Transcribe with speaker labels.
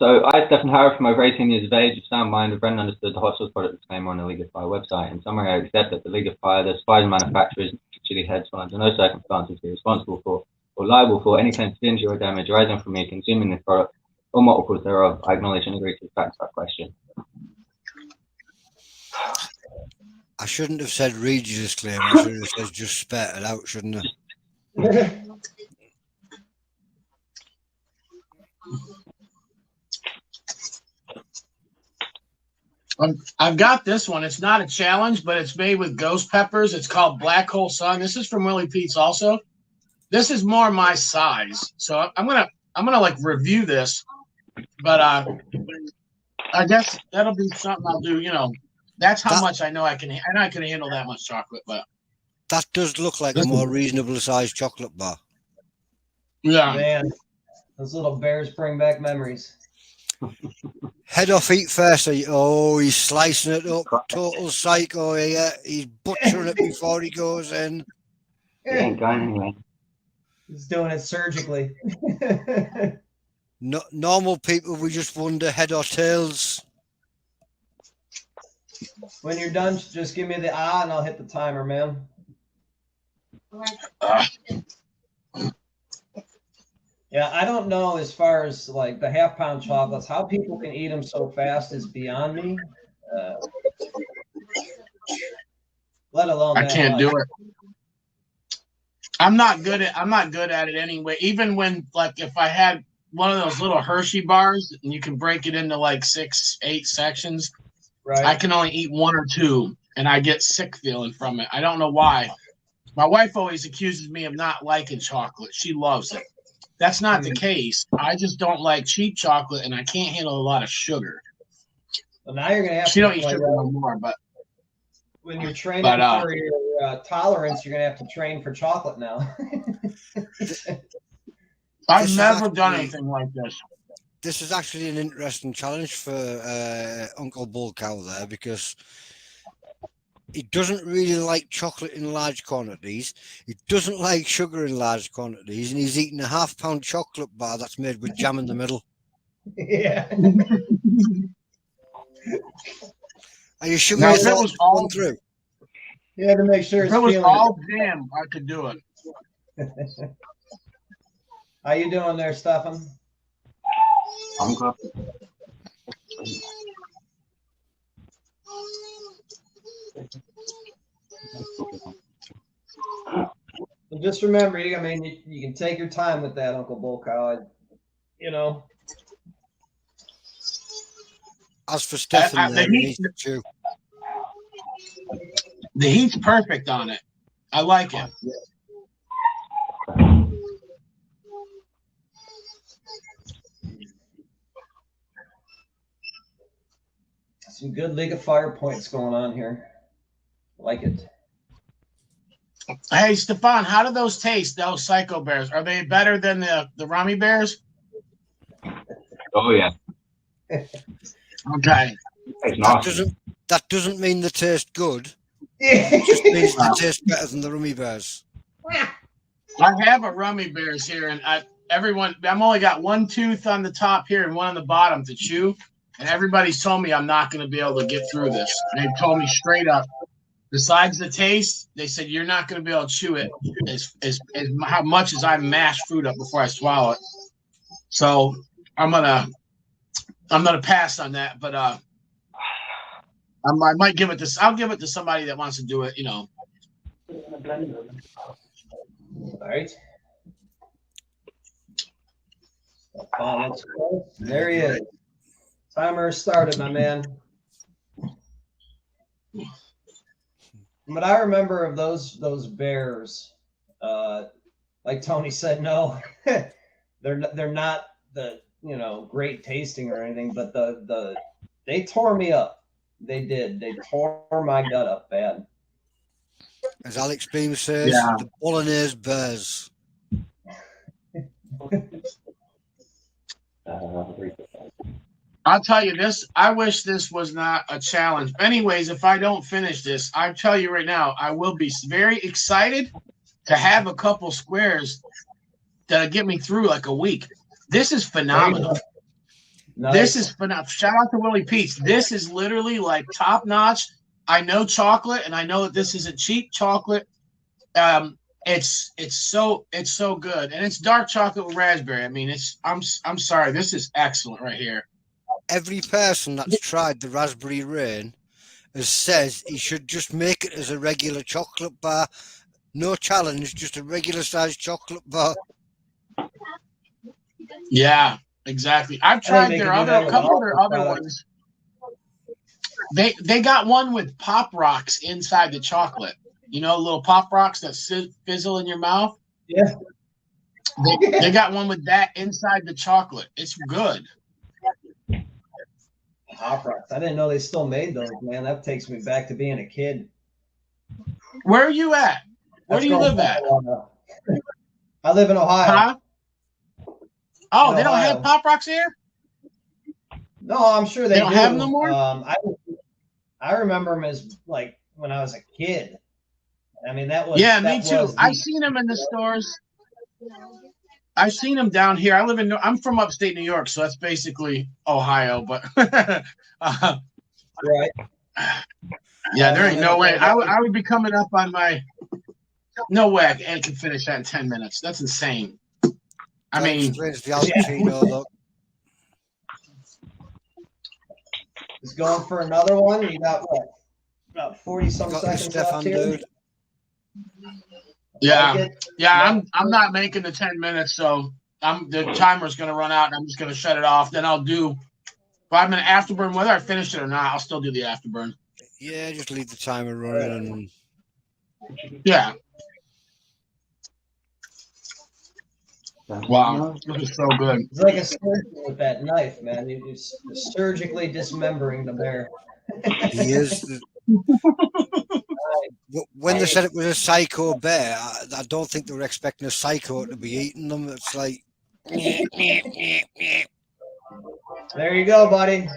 Speaker 1: So I, Stefan'Spoods, from over 18 years of age, of sound mind, have understood the hot sauce product disclaimer on the League of Fire website. In summary, I accept that the League of Fire, the spies manufacturers, chili heads, will under no circumstances be responsible for or liable for any claims of injury or damage arising from me consuming this product or multiples thereof. I acknowledge and agree to the facts of that question.
Speaker 2: I shouldn't have said read your disclaimer. I should have said just spat it out, shouldn't I?
Speaker 3: I've got this one. It's not a challenge, but it's made with ghost peppers. It's called Black Hole Sun. This is from Willie Pete's also. This is more my size, so I'm gonna like review this, but I guess that'll be something I'll do. You know, that's how much I know I can. And I can handle that much chocolate, but
Speaker 2: that does look like a more reasonable sized chocolate bar.
Speaker 3: Yeah,
Speaker 4: man, those little bears bring back memories.
Speaker 2: Head off, eat first. Oh, he's slicing it up. Total psycho here. He's butchering it before he goes in.
Speaker 1: He ain't going anywhere.
Speaker 4: He's doing it surgically.
Speaker 2: No, normal people, we just wonder head or tails.
Speaker 4: When you're done, just give me the and I'll hit the timer, man. Yeah, I don't know as far as like the half-pound chocolates, how people can eat them so fast is beyond me. Let alone
Speaker 3: I can't do it. I'm not good at it anyway. Even when, like, if I had one of those little Hershey bars and you can break it into like 6-8 sections,
Speaker 4: right?
Speaker 3: I can only eat 1 or 2 and I get sick feeling from it. I don't know why. My wife always accuses me of not liking chocolate. She loves it. That's not the case. I just don't like cheap chocolate and I can't handle a lot of sugar.
Speaker 4: Well, now you're gonna have
Speaker 3: she
Speaker 4: to
Speaker 3: don't eat sugar no more, but
Speaker 4: when you're training for your tolerance, you're gonna have to train for chocolate now.
Speaker 3: I've never done anything like this.
Speaker 2: This is actually an interesting challenge for Uncle Bull Cow there, because he doesn't really like chocolate in large quantities. He doesn't like sugar in large quantities, and he's eating a half-pound chocolate bar that's made with jam in the middle.
Speaker 4: Yeah.
Speaker 2: Are you sure it was all through?
Speaker 4: You had to make sure
Speaker 3: if it was all jam, I could do it.
Speaker 4: How you doing there, Stefan?
Speaker 1: I'm good.
Speaker 4: Well, just remember, I mean, you can take your time with that, Uncle Bull Cow. You know.
Speaker 2: As for Stefan,
Speaker 3: the heat's perfect on it. I like it.
Speaker 4: Some good League of Fire points going on here. I like it.
Speaker 3: Hey, Stefan, how do those taste, those Psycho Bears? Are they better than the Rummy Bears?
Speaker 1: Oh, yeah.
Speaker 3: Okay.
Speaker 2: That doesn't mean they taste good. It just means they taste better than the Rummy Bears.
Speaker 3: I have a Rummy Bears here, and I've only got one tooth on the top here and one on the bottom to chew. And everybody's told me I'm not going to be able to get through this. They've told me straight up, besides the taste, they said you're not going to be able to chew it as how much as I mash food up before I swallow it. So I'm gonna pass on that, but I might give it to. I'll give it to somebody that wants to do it. You know.
Speaker 4: All right. There he is. Timer started, my man. But I remember of those bears, like Tony said, no, they're not the great tasting or anything, but they tore me up. They did. They tore my gut up bad.
Speaker 2: As Alex Beam says, the Bolognese bears.
Speaker 3: I'll tell you this. I wish this was not a challenge. Anyways, if I don't finish this, I tell you right now, I will be very excited to have a couple squares that'll get me through like a week. This is phenomenal.
Speaker 4: Nice.
Speaker 3: This is phenomenal. Shout out to Willie Pete's. This is literally like top notch. I know chocolate, and I know that this isn't cheap chocolate. It's so good, and it's dark chocolate with raspberry. I mean, I'm sorry, this is excellent right here.
Speaker 2: Every person that's tried the Raspberry Rain has says he should just make it as a regular chocolate bar. No challenge, just a regular sized chocolate bar.
Speaker 3: Yeah, exactly. I've tried a couple of their other ones. They got one with Pop Rocks inside the chocolate. You know, little Pop Rocks that fizzle in your mouth.
Speaker 4: Yeah.
Speaker 3: They got one with that inside the chocolate. It's good.
Speaker 4: Pop Rocks. I didn't know they still made those, man. That takes me back to being a kid.
Speaker 3: Where are you at? Where do you live at?
Speaker 4: I live in Ohio.
Speaker 3: Huh? Oh, they don't have Pop Rocks here?
Speaker 4: No, I'm sure they
Speaker 3: don't
Speaker 4: do.
Speaker 3: have them no more?
Speaker 4: I remember them as like when I was a kid. I mean, that was
Speaker 3: me too. I've seen them in the stores. I've seen them down here. I'm from upstate New York, so that's basically Ohio. But
Speaker 4: right.
Speaker 3: Yeah, there ain't no way. I would be coming up on my. No way I can finish that in 10 minutes. That's insane. I mean,
Speaker 4: Is going for another one. You got what? About 40 some seconds left here.
Speaker 3: Yeah, I'm not making the 10 minutes, so the timer's gonna run out, and I'm just gonna shut it off. Then I'll do 5-minute afterburn, whether I finish it or not. I'll still do the afterburn.
Speaker 2: Yeah, just leave the timer running.
Speaker 3: Yeah. Wow, this is so good.
Speaker 4: It's like a surgeon with that knife, man. You're surgically dismembering the bear.
Speaker 2: He is. When they said it was a psycho bear, I don't think they were expecting a psycho to be eating them. It's like.
Speaker 4: There you go, buddy.